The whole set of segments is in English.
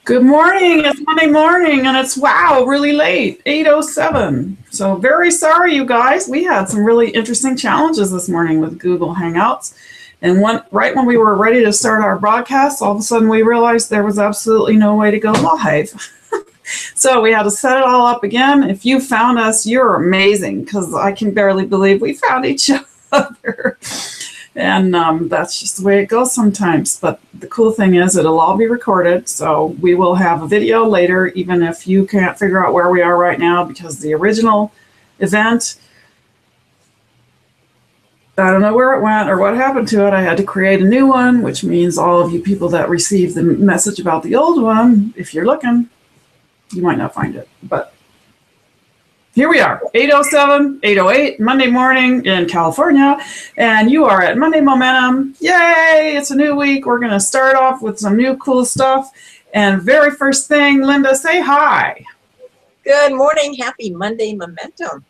Good morning. It's Monday morning and it's wow, really late, 8:07. So very sorry, you guys. We had some really interesting challenges this morning with Google Hangouts. And right when we were ready to start our broadcast, all of a sudden we realized there was absolutely no way to go live. So we had to set it all up again. If you found us, you're amazing, because I can barely believe we found each other. And that's just the way it goes sometimes. But the cool thing is it'll all be recorded. So we will have a video later, even if you can't figure out where we are right now, because the original event, I don't know where it went or what happened to it. I had to create a new one, which means all of you people that received the message about the old one, if you're looking, you might not find it. But here we are, 8:07, 8:08, Monday morning in California, and you are at Monday Momentum. Yay, it's a new week. We're going to start off with some new cool stuff. And very first thing, Linda, say hi. Good morning. Happy Monday Momentum.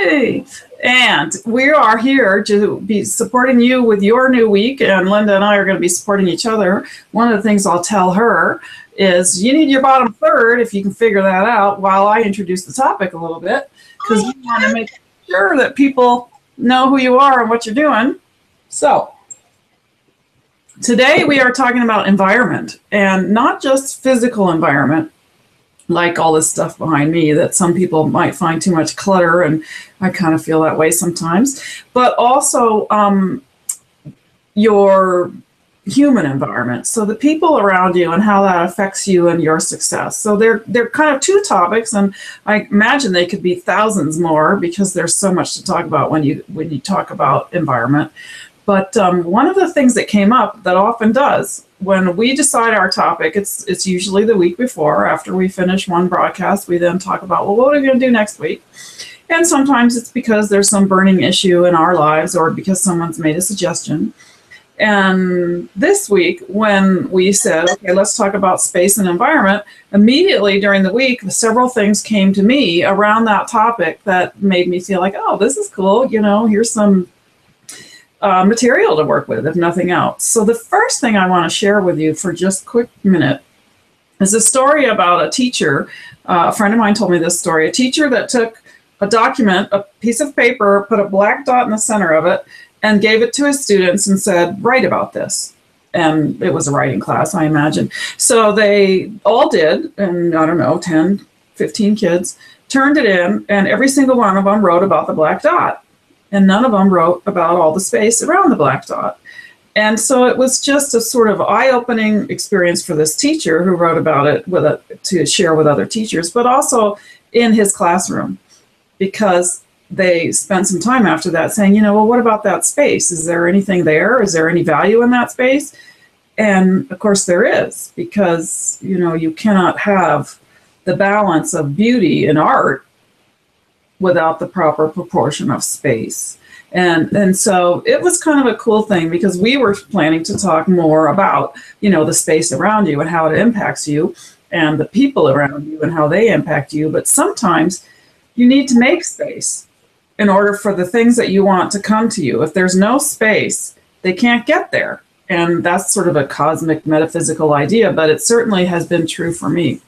Yay. And we are here to be supporting you with your new week, and Linda and I are going to be supporting each other. One of the things I'll tell her is you need your bottom third, if you can figure that out, while I introduce the topic a little bit, because we want to make sure that people know who you are and what you're doing. So today we are talking about environment, and not just physical environment, like all this stuff behind me that some people might find too much clutter, and I kind of feel that way sometimes, but also your human environment, so the people around you and how that affects you and your success. So they're kind of two topics, and I imagine they could be thousands more, because there's so much to talk about when you talk about environment. But one of the things that came up that often does when we decide our topic, it's usually the week before, after we finish one broadcast, we then talk about, well, what are we going to do next week? And sometimes it's because there's some burning issue in our lives, or because someone's made a suggestion. And this week, when we said, okay, let's talk about space and environment, immediately during the week, several things came to me around that topic that made me feel like, oh, this is cool. You know, here's some material to work with, if nothing else. So the first thing I want to share with you for just a quick minute is a story about a teacher. A friend of mine told me this story. A teacher that took a document, a piece of paper, put a black dot in the center of it, and gave it to his students and said, write about this. And it was a writing class, I imagine. So they all did, and I don't know, 10, 15 kids, turned it in, and every single one of them wrote about the black dot. And none of them wrote about all the space around the black dot. And so it was just a sort of eye-opening experience for this teacher who wrote about it to share with other teachers, but also in his classroom, because they spent some time after that saying, you know, well, what about that space? Is there anything there? Is there any value in that space? And of course there is, because, you know, you cannot have the balance of beauty in art without the proper proportion of space. And so it was kind of a cool thing, because we were planning to talk more about, you know, the space around you and how it impacts you, and the people around you and how they impact you. But sometimes you need to make space in order for the things that you want to come to you. If there's no space, they can't get there. And that's sort of a cosmic metaphysical idea, but it certainly has been true for me.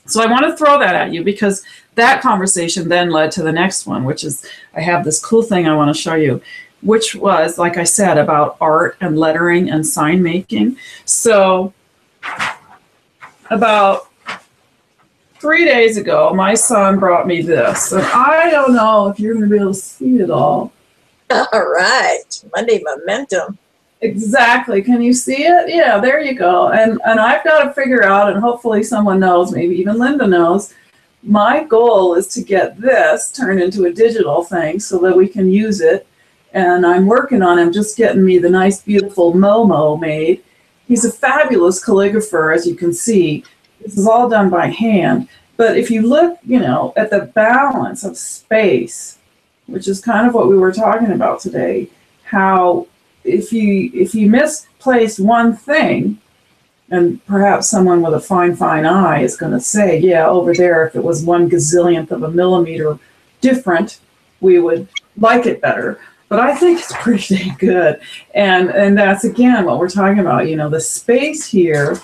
So I want to throw that at you, because that conversation then led to the next one, which is, I have this cool thing I want to show you, which was, like I said, about art and lettering and sign making. So about 3 days ago, my son brought me this, and I don't know if you're going to be able to see it all. All right. Monday Momentum. Exactly. Can you see it? Yeah, there you go. And I've got to figure out, and hopefully someone knows, maybe even Linda knows, my goal is to get this turned into a digital thing so that we can use it. And I'm working on him just getting me the nice, beautiful Momo made. He's a fabulous calligrapher, as you can see. This is all done by hand. But if you look, you know, at the balance of space, which is kind of what we were talking about today, how if you misplace one thing, and perhaps someone with a fine eye is going to say, yeah, over there, if it was 1 gazillionth of a millimeter different, we would like it better. But I think it's pretty dang good. And that's, again, what we're talking about. You know, the space here,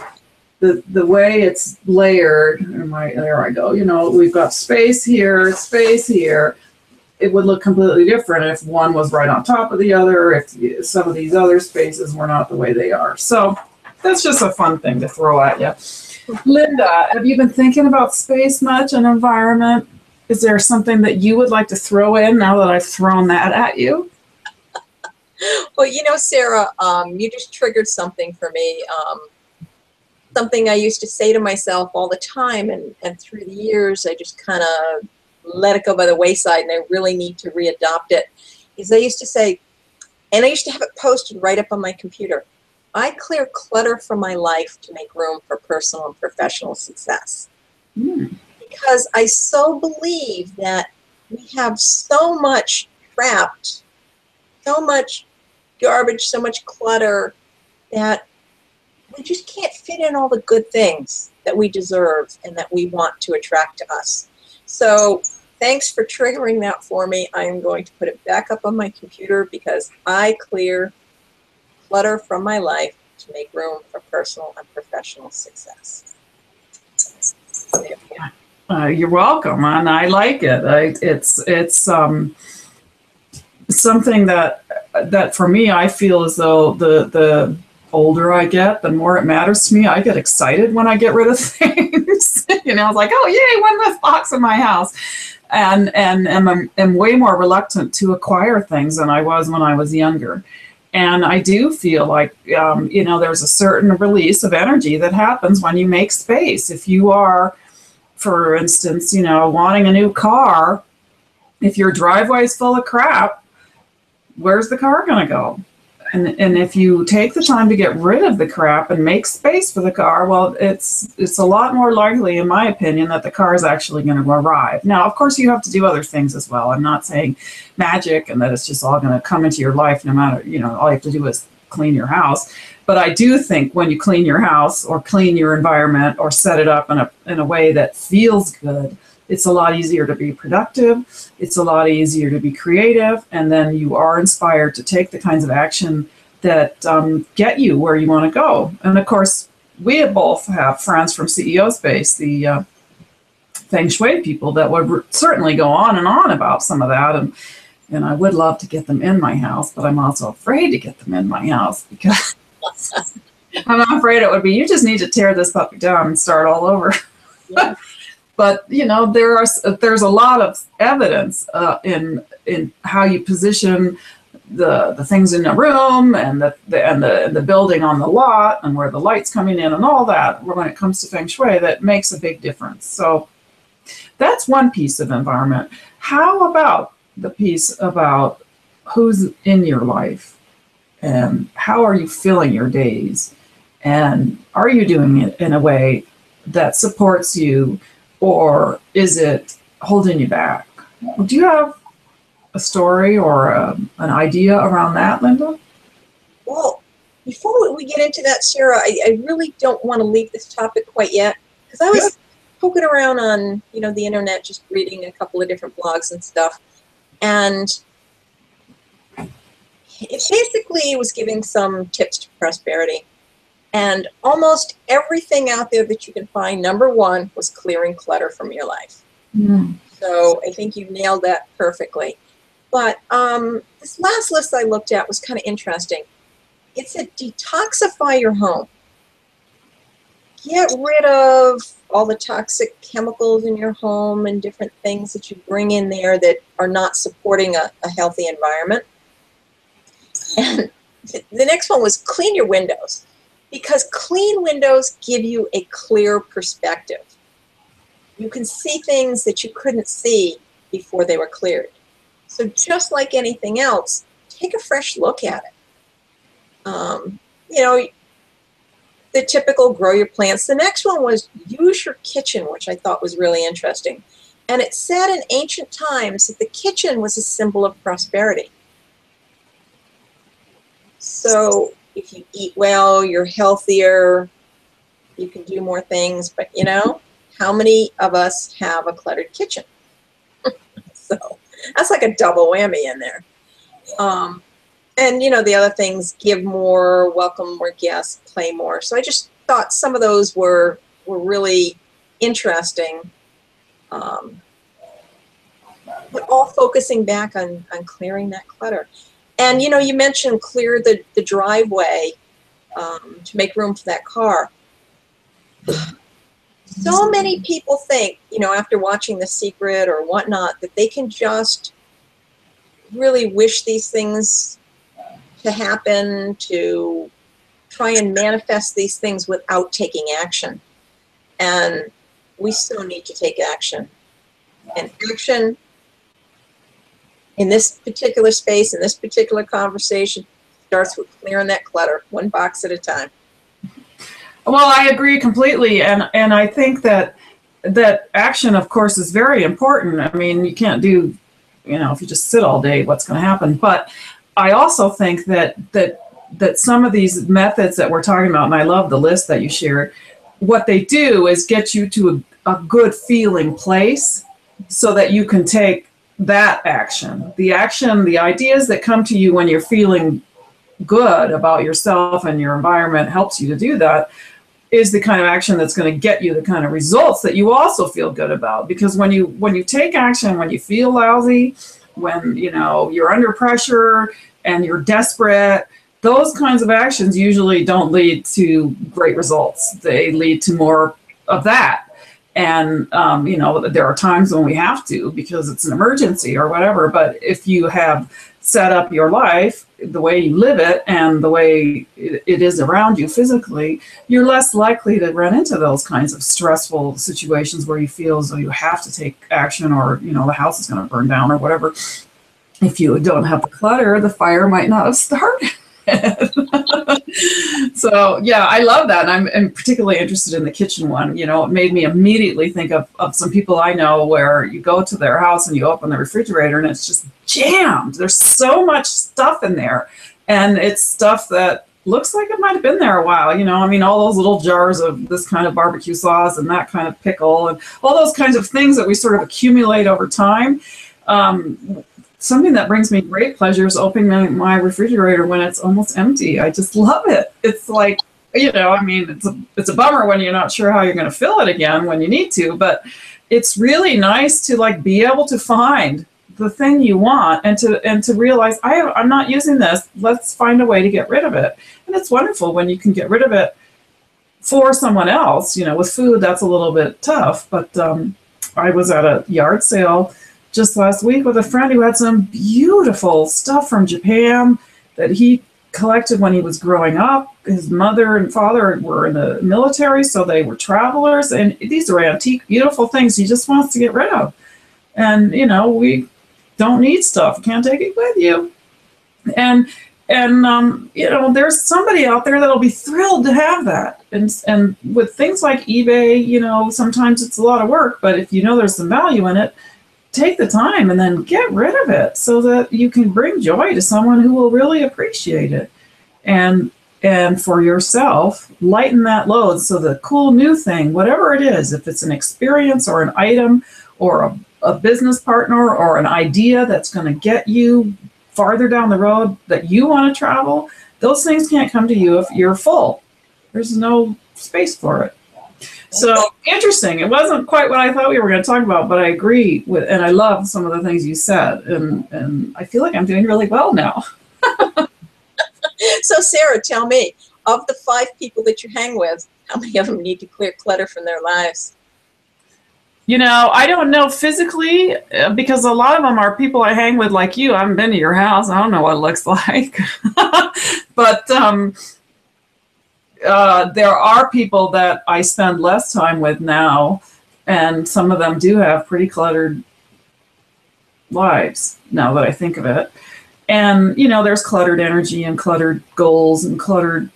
the way it's layered, there I go, we've got space here, space here. It would look completely different if one was right on top of the other, if some of these other spaces were not the way they are. So that's just a fun thing to throw at you. Linda, have you been thinking about space much and environment? Is there something that you would like to throw in now that I've thrown that at you? Well, Sarah, you just triggered something for me. Something I used to say to myself all the time, and through the years, I just kind of let it go by the wayside, and I really need to readopt it, is I used to say, and I used to have it posted right up on my computer, I clear clutter from my life to make room for personal and professional success. Because I so believe that we have so much trapped, so much garbage, so much clutter, that we just can't fit in all the good things that we deserve and that we want to attract to us. So thanks for triggering that for me. I am going to put it back up on my computer because I clear clutter from my life to make room for personal and professional success. You're welcome, and I like it. It's something that for me, I feel as though the older I get, the more it matters to me. I get excited when I get rid of things. It's like, oh yay, one less box in my house, and am way more reluctant to acquire things than I was when I was younger. And I do feel like, there's a certain release of energy that happens when you make space. If you are, for instance, wanting a new car, if your driveway's full of crap, where's the car going to go? And if you take the time to get rid of the crap and make space for the car, well, it's a lot more likely, in my opinion, that the car is actually going to arrive. Now, of course, you have to do other things as well. I'm not saying magic and that it's just all going to come into your life no matter, all you have to do is clean your house. But I do think when you clean your house or clean your environment or set it up in a way that feels good, it's a lot easier to be productive. It's a lot easier to be creative. And then you are inspired to take the kinds of action that get you where you want to go. And of course, we both have friends from CEO Space, the Feng Shui people, that would certainly go on and on about some of that. And I would love to get them in my house, but I'm also afraid to get them in my house because I'm afraid it would be, you just need to tear this puppy down and start all over. Yeah. But there's a lot of evidence in how you position the things in the room and the building on the lot and where the light's coming in and all that when it comes to Feng Shui that makes a big difference. So that's one piece of environment. How about the piece about who's in your life and how are you filling your days? And are you doing it in a way that supports you? Or is it holding you back? Do you have a story or an idea around that, Linda? Well, before we get into that, Sarah, I really don't want to leave this topic quite yet because I was poking around on the internet, just reading a couple of different blogs and stuff, and it basically was giving some tips to prosperity. And almost everything out there that you can find, number one, was clearing clutter from your life. So I think you nailed that perfectly. But this last list I looked at was kind of interesting. It said detoxify your home. Get rid of all the toxic chemicals in your home and different things that you bring in there that are not supporting a healthy environment. And the next one was clean your windows. Because clean windows give you a clear perspective. You can see things that you couldn't see before they were cleared. So just like anything else, take a fresh look at it. The typical grow your plants. The next one was use your kitchen, which I thought was really interesting. And it said in ancient times that the kitchen was a symbol of prosperity. So if you eat well, you're healthier, you can do more things, but how many of us have a cluttered kitchen? So that's like a double whammy in there. And the other things, give more, welcome more guests, play more. So I just thought some of those were really interesting, but all focusing back on clearing that clutter. And you know, you mentioned clear the driveway to make room for that car. So many people think, you know, after watching The Secret or whatnot, that they can just really wish these things to happen, to try and manifest these things without taking action. And we still need to take action. And action in this particular space, in this particular conversation, starts with clearing that clutter, one box at a time. Well, I agree completely, and I think that action, of course, is very important. I mean, you can't do, you know, if you just sit all day, what's going to happen? But I also think that some of these methods that we're talking about, and I love the list that you shared, what they do is get you to a good feeling place so that you can take that action. The ideas that come to you when you're feeling good about yourself and your environment helps you to do that, is the kind of action that's going to get you the kind of results that you also feel good about. Because when you take action, when you feel lousy, when you know you're under pressure and you're desperate, those kinds of actions usually don't lead to great results. They lead to more of that. And you know, there are times when we have to because it's an emergency or whatever. But if you have set up your life the way you live it and the way it is around you physically, you're less likely to run into those kinds of stressful situations where you feel as though you have to take action, or you know, the house is going to burn down or whatever. If you don't have the clutter, the fire might not have started. So yeah, I love that. And I'm particularly interested in the kitchen one. You know, it made me immediately think of some people I know where you go to their house and you open the refrigerator and it's just jammed. There's so much stuff in there, and it's stuff that looks like it might have been there a while. You know, I mean, all those little jars of this kind of barbecue sauce and that kind of pickle and all those kinds of things that we sort of accumulate over time. Something that brings me great pleasure is opening my refrigerator when it's almost empty. I just love it. It's like, you know, I mean, it's a bummer when you're not sure how you're going to fill it again when you need to, but it's really nice to like be able to find the thing you want and to realize I'm not using this. Let's find a way to get rid of it. And it's wonderful when you can get rid of it for someone else. You know, with food, that's a little bit tough, but I was at a yard sale just last week with a friend who had some beautiful stuff from Japan that he collected when he was growing up. His mother and father were in the military, so they were travelers, and these are antique, beautiful things he just wants to get rid of. And, you know, we don't need stuff. You can't take it with you. And you know, there's somebody out there that'll be thrilled to have that. And with things like eBay, you know, sometimes it's a lot of work, but if you know there's some value in it, take the time and then get rid of it so that you can bring joy to someone who will really appreciate it. And for yourself, lighten that load. So the cool new thing, whatever it is, if it's an experience or an item or a business partner or an idea that's going to get you farther down the road that you want to travel, those things can't come to you if you're full. There's no space for it. So interesting. It wasn't quite what I thought we were going to talk about, but I agree with, and I love some of the things you said, and I feel like I'm doing really well now. So Sarah, tell me, of the 5 people that you hang with, how many of them need to clear clutter from their lives? You know, I don't know physically, because a lot of them are people I hang with like you. I haven't been to your house. I don't know what it looks like. But there are people that I spend less time with now, and some of them do have pretty cluttered lives now that I think of it. And, you know, there's cluttered energy and cluttered goals and cluttered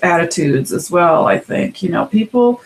attitudes as well, I think. You know, people,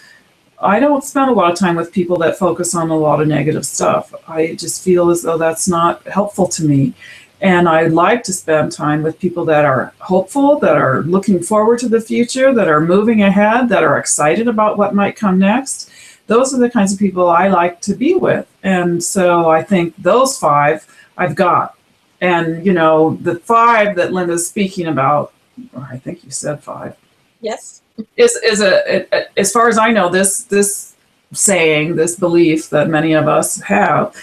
I don't spend a lot of time with people that focus on a lot of negative stuff. I just feel as though that's not helpful to me. And I like to spend time with people that are hopeful, that are looking forward to the future, that are moving ahead, that are excited about what might come next. Those are the kinds of people I like to be with. And so I think those 5 I've got. And, you know, the 5 that Linda's speaking about, or I think you said 5. Yes. as far as I know, this saying, this belief that many of us have,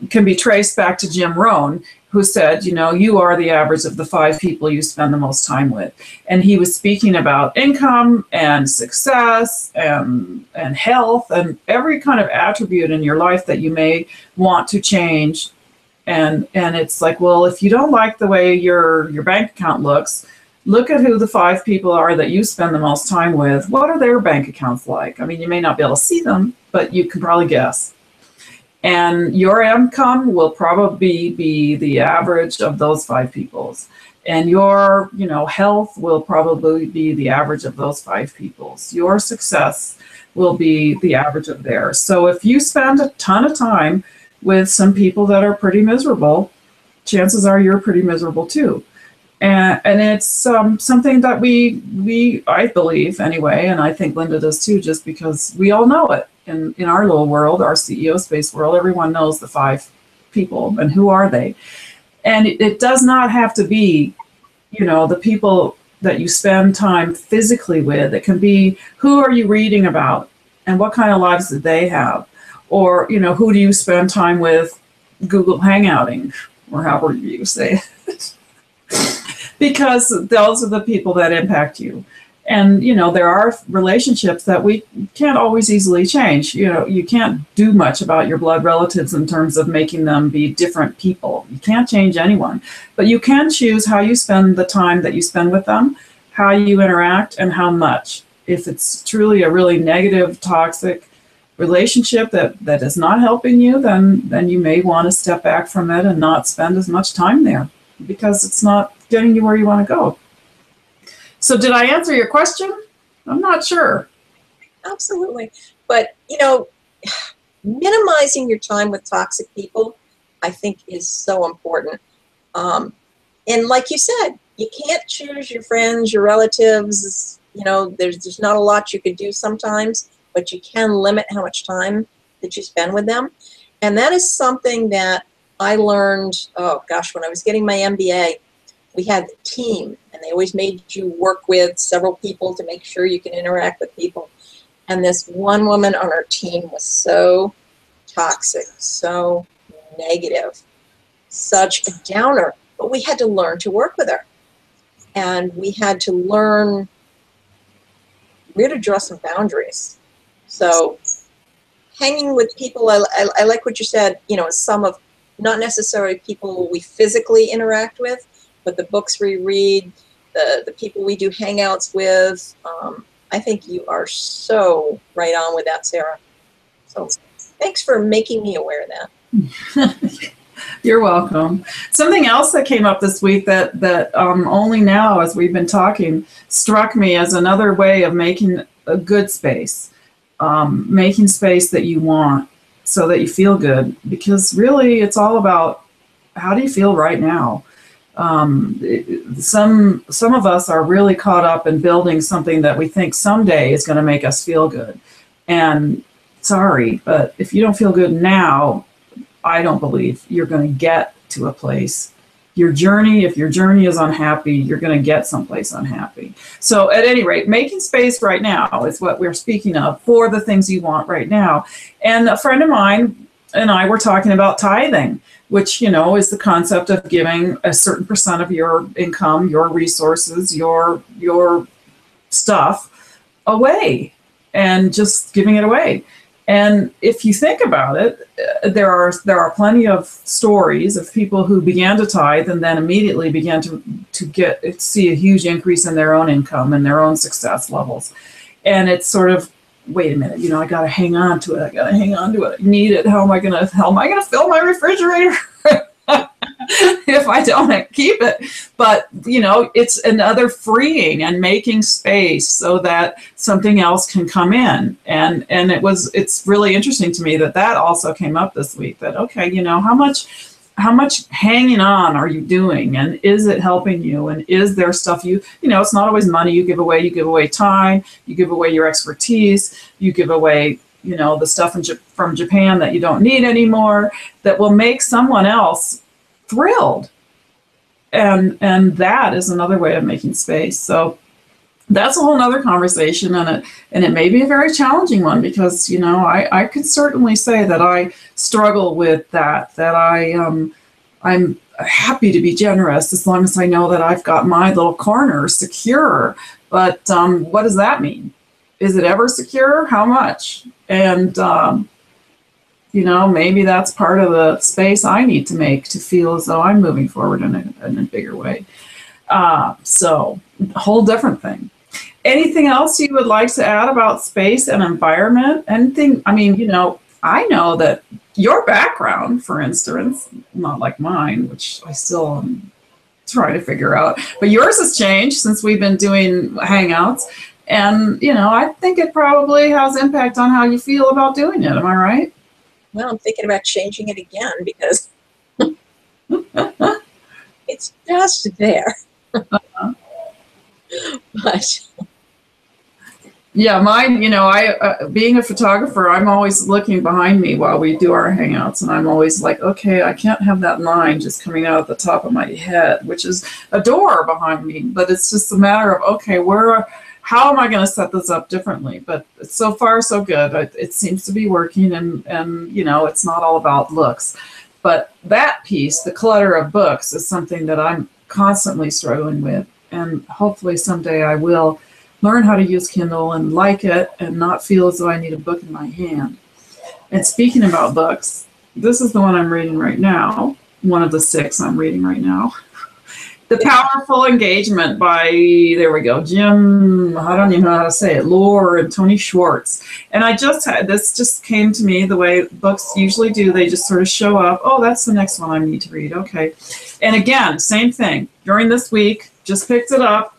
can be traced back to Jim Rohn, who said, you are the average of the 5 people you spend the most time with. And he was speaking about income and success and health and every kind of attribute in your life that you may want to change. And it's like, well, if you don't like the way your bank account looks, look at who the 5 people are that you spend the most time with. What are their bank accounts like? I mean, you may not be able to see them, but you can probably guess. And your income will probably be the average of those 5 people's. And your, health will probably be the average of those 5 people's. Your success will be the average of theirs. So if you spend a ton of time with some people that are pretty miserable, chances are you're pretty miserable too. And it's something that I believe anyway, and I think Linda does too, just because we all know it. In our little world, our CEO space world, everyone knows the 5 people and who are they. And it does not have to be, the people that you spend time physically with. It can be, who are you reading about and what kind of lives did they have? Or, who do you spend time with Google Hangouting, or however you say it. Because those are the people that impact you. And, there are relationships that we can't always easily change. You can't do much about your blood relatives in terms of making them be different people. You can't change anyone. But you can choose how you spend the time that you spend with them, how you interact, and how much. If it's truly a really negative, toxic relationship that is not helping you, then you may want to step back from it and not spend as much time there, because it's not getting you where you want to go. So did I answer your question? I'm not sure. Absolutely. But, minimizing your time with toxic people, I think, is so important. And like you said, you can't choose your friends, your relatives. There's not a lot you could do sometimes, but you can limit how much time that you spend with them. And that is something that I learned, when I was getting my MBA. We had the team, and they always made you work with several people to make sure you can interact with people. And this one woman on our team was so toxic, so negative, such a downer. But we had to learn to work with her. And we had to learn where to draw some boundaries. So hanging with people, I like what you said, some of, not necessarily people we physically interact with, but the books we read, the people we do hangouts with. I think you are so right on with that, Sarah. So thanks for making me aware of that. You're welcome. Something else that came up this week that only now, as we've been talking, struck me as another way of making a good space, making space that you want so that you feel good. Because really, it's all about, how do you feel right now? Some of us are really caught up in building something that we think someday is going to make us feel good. And sorry, but if you don't feel good now, I don't believe you're going to get to a place. If your journey is unhappy, you're going to get someplace unhappy. So at any rate, making space right now is what we're speaking of for the things you want right now. And a friend of mine and I were talking about tithing, which, is the concept of giving a certain percent of your income, your resources, your stuff away, and just giving it away. And if you think about it, there are plenty of stories of people who began to tithe and then immediately began to see a huge increase in their own income and their own success levels. And it's sort of, wait a minute, I got to hang on to it. I need it. How am I going to fill my refrigerator if I don't keep it? But, it's another freeing and making space so that something else can come in. And it's really interesting to me that also came up this week, that, okay, how much hanging on are you doing, and is it helping you, and is there stuff it's not always money you give away time, you give away your expertise, you give away the stuff from Japan that you don't need anymore, that will make someone else thrilled, and that is another way of making space. So that's a whole nother conversation, and it may be a very challenging one, because I could certainly say that I struggle with that I'm happy to be generous as long as I know that I've got my little corner secure. But what does that mean? Is it ever secure? How much? And maybe that's part of the space I need to make to feel as though I'm moving forward in a bigger way. So a whole different thing. Anything else you would like to add about space and environment? Anything? I mean, I know that your background, for instance, not like mine, which I still am trying to figure out, but yours has changed since we've been doing Hangouts. And, I think it probably has impact on how you feel about doing it. Am I right? Well, I'm thinking about changing it again because it's just there. But yeah, mine, I being a photographer, I'm always looking behind me while we do our Hangouts, and I'm always like, okay, I can't have that line just coming out of the top of my head, which is a door behind me. But it's just a matter of, okay, how am I going to set this up differently? But so far, so good. It seems to be working, and it's not all about looks. But that piece, the clutter of books, is something that I'm constantly struggling with, and hopefully someday I will learn how to use Kindle and like it and not feel as though I need a book in my hand. And speaking about books, this is the one I'm reading right now, one of the 6 I'm reading right now. The Powerful Engagement by, there we go, Jim, I don't even know how to say it, Lohr and Tony Schwartz. And this just came to me the way books usually do. They just sort of show up. Oh, that's the next one I need to read. Okay. And again, same thing. During this week, just picked it up.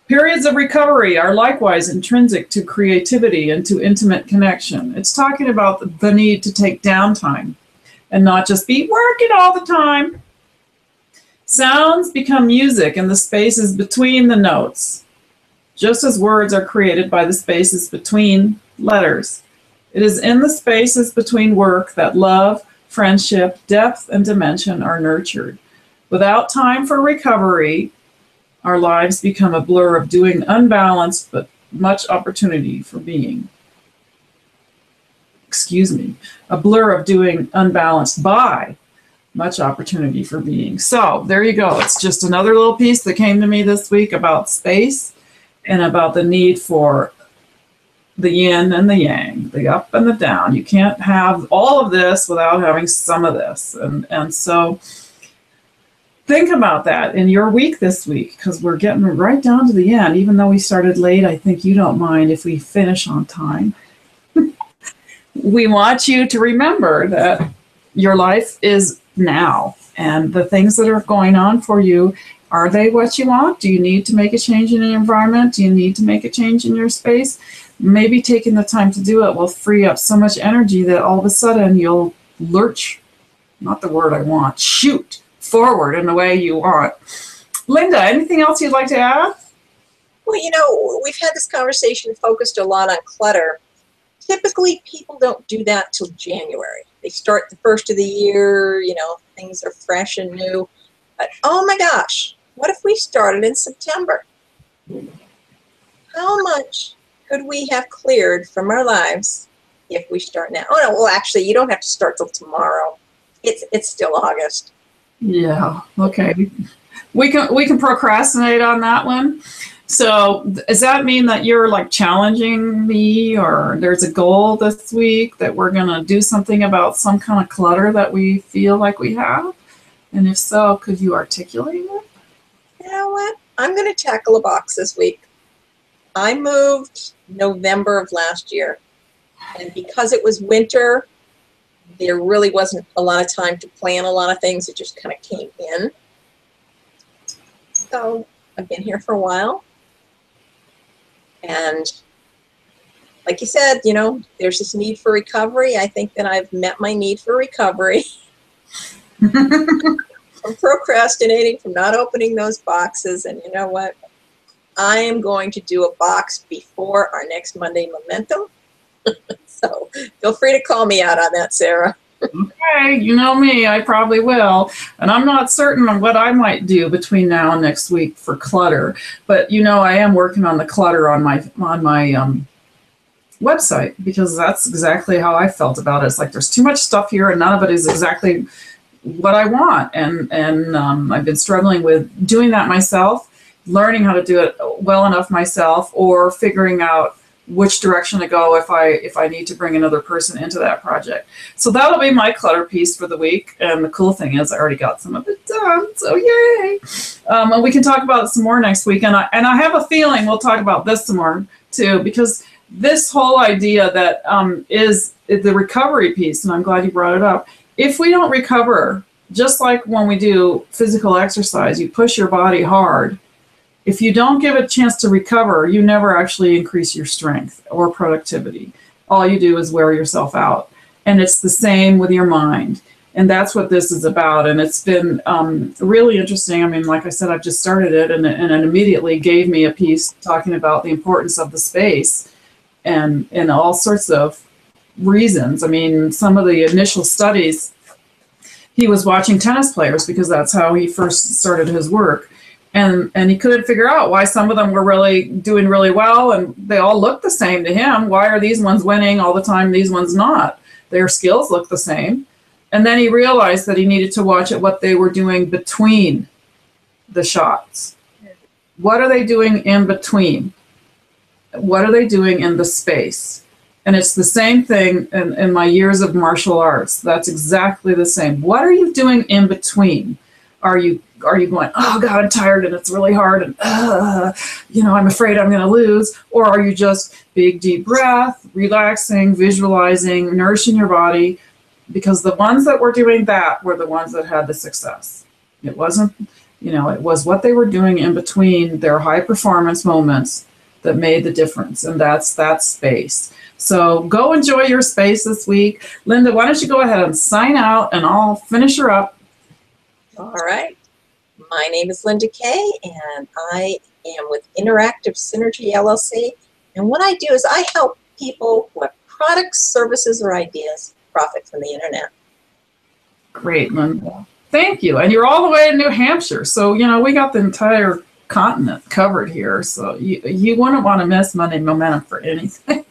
Periods of recovery are likewise intrinsic to creativity and to intimate connection. It's talking about the need to take downtime and not just be working all the time. Sounds become music in the spaces between the notes, just as words are created by the spaces between letters. It is in the spaces between work that love, friendship, depth, and dimension are nurtured. Without time for recovery, our lives become a blur of doing unbalanced, but much opportunity for being. A blur of doing unbalanced by much opportunity for being. So there you go. It's just another little piece that came to me this week about space and about the need for the yin and the yang, the up and the down. You can't have all of this without having some of this. And so think about that in your week this week, because we're getting right down to the end. Even though we started late, I think you don't mind if we finish on time. We want you to remember that your life is now, and the things that are going on for you, are they what you want? Do you need to make a change in your environment? Do you need to make a change in your space? Maybe taking the time to do it will free up so much energy that all of a sudden you'll lurch, not the word I want, shoot forward in the way you want. Linda, anything else you'd like to add? Well, we've had this conversation focused a lot on clutter. Typically, people don't do that till January. They start the first of the year, things are fresh and new. But oh my gosh, what if we started in September? How much could we have cleared from our lives if we start now? Oh no, well actually you don't have to start till tomorrow. It's still August. Yeah, okay. We can procrastinate on that one. So does that mean that you're like challenging me, or there's a goal this week that we're going to do something about some kind of clutter that we feel like we have? And if so, could you articulate it? You know what? I'm going to tackle a box this week. I moved November of last year, and because it was winter, there really wasn't a lot of time to plan a lot of things. It just kind of came in. So I've been here for a while. And like you said, there's this need for recovery. I think that I've met my need for recovery. From procrastinating, from not opening those boxes. And you know what? I am going to do a box before our next Monday Momentum. So feel free to call me out on that, Sarah. Okay, you know me, I probably will. And I'm not certain on what I might do between now and next week for clutter. But I am working on the clutter on my website, because that's exactly how I felt about it. It's like there's too much stuff here and none of it is exactly what I want. And I've been struggling with doing that myself, learning how to do it well enough myself, or figuring out which direction to go if I need to bring another person into that project. So that'll be my clutter piece for the week. And the cool thing is I already got some of it done. So yay. And we can talk about it some more next week. And I have a feeling we'll talk about this some more too, because this whole idea that is the recovery piece, and I'm glad you brought it up. If we don't recover, just like when we do physical exercise, you push your body hard. If you don't give it a chance to recover, you never actually increase your strength or productivity. All you do is wear yourself out. And it's the same with your mind. And that's what this is about. And it's been really interesting. I mean, like I said, I've just started it, and it immediately gave me a piece talking about the importance of the space and all sorts of reasons. I mean, some of the initial studies, he was watching tennis players because that's how he first started his work. And he couldn't figure out why some of them were really doing really well and they all looked the same to him. Why are these ones winning all the time, these ones not? Their skills look the same. And then he realized that he needed to watch at what they were doing between the shots. What are they doing in between? What are they doing in the space? And it's the same thing in my years of martial arts. That's exactly the same. What are you doing in between? Are you going, oh God, I'm tired and it's really hard and I'm afraid I'm going to lose? Or are you just big deep breath, relaxing, visualizing, nourishing your body? Because the ones that were doing that were the ones that had the success. It wasn't, it was what they were doing in between their high performance moments that made the difference. And that's that space. So go enjoy your space this week. Linda, why don't you go ahead and sign out and I'll finish her up. All right. My name is Linda Kay, and I am with Interactive Synergy LLC. And what I do is I help people who have products, services, or ideas profit from the internet. Great, Linda. Thank you. And you're all the way in New Hampshire. So, we got the entire continent covered here. So you wouldn't want to miss Monday Momentum for anything.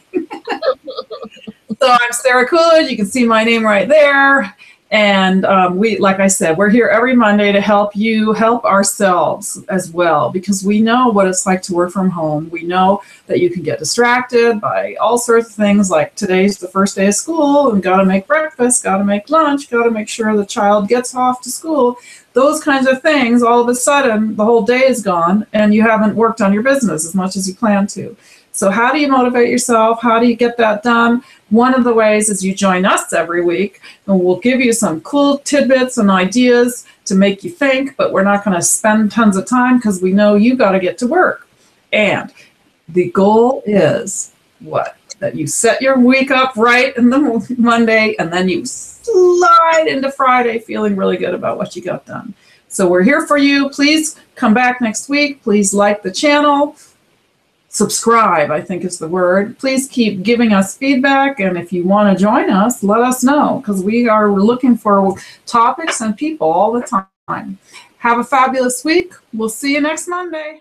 So I'm Sarah Coolidge. You can see my name right there. And like I said, we're here every Monday to help you help ourselves as well, because we know what it's like to work from home. We know that you can get distracted by all sorts of things, like today's the first day of school and got to make breakfast, got to make lunch, got to make sure the child gets off to school. Those kinds of things, all of a sudden, the whole day is gone and you haven't worked on your business as much as you plan to. So how do you motivate yourself? How do you get that done? One of the ways is you join us every week, and we'll give you some cool tidbits and ideas to make you think, but we're not going to spend tons of time because we know you got to get to work. And the goal is what? That you set your week up right in the Monday, and then you slide into Friday feeling really good about what you got done. So we're here for you. Please come back next week. Please like the channel. Subscribe, I think is the word. Please keep giving us feedback. And if you want to join us, let us know, because we are looking for topics and people all the time. Have a fabulous week. We'll see you next Monday.